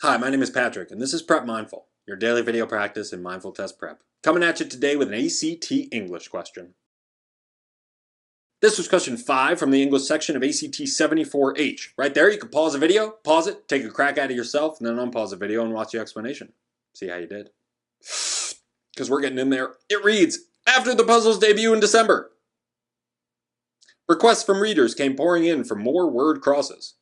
Hi, my name is Patrick, and this is Prep Mindful, your daily video practice in mindful test prep. Coming at you today with an ACT English question. This was question 5 from the English section of ACT 74H. Right there, you can pause the video, pause it, take a crack at it yourself, and then unpause the video and watch the explanation. See how you did. Because we're getting in there. It reads, after the puzzle's debut in December, requests from readers came pouring in for more word crosses.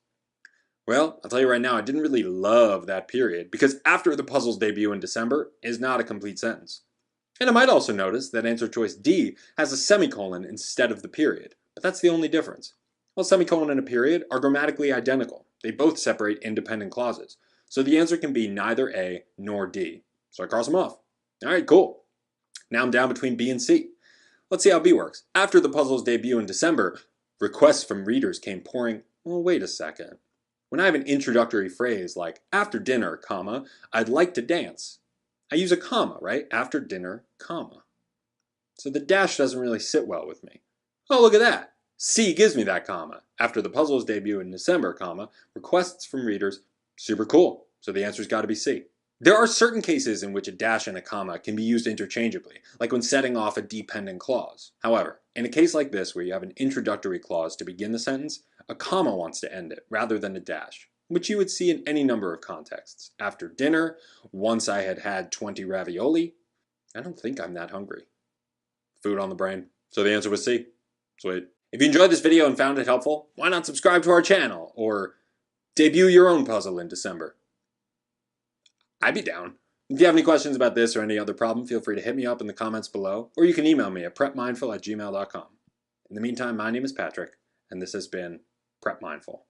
Well, I'll tell you right now, I didn't really love that period, because after the puzzle's debut in December is not a complete sentence. And I might also notice that answer choice D has a semicolon instead of the period, but that's the only difference. Well, semicolon and a period are grammatically identical. They both separate independent clauses, so the answer can be neither A nor D. So I cross them off. Alright, cool. Now I'm down between B and C. Let's see how B works. After the puzzle's debut in December, requests from readers came pouring. Well, wait a second. When I have an introductory phrase like, after dinner, comma, I'd like to dance, I use a comma, right? After dinner, comma. So the dash doesn't really sit well with me. Oh, look at that. C gives me that comma. After the puzzle's debut in December, comma, requests from readers, super cool. So the answer's got to be C. There are certain cases in which a dash and a comma can be used interchangeably, like when setting off a dependent clause. However, in a case like this where you have an introductory clause to begin the sentence, a comma wants to end it rather than a dash, which you would see in any number of contexts. After dinner, once I had had 20 ravioli. I don't think I'm that hungry. Food on the brain. So the answer was C. Sweet. If you enjoyed this video and found it helpful, why not subscribe to our channel or debut your own puzzle in December? I'd be down. If you have any questions about this or any other problem, feel free to hit me up in the comments below, or you can email me at prepmindful@gmail.com. In the meantime, my name is Patrick, and this has been Prep Mindful.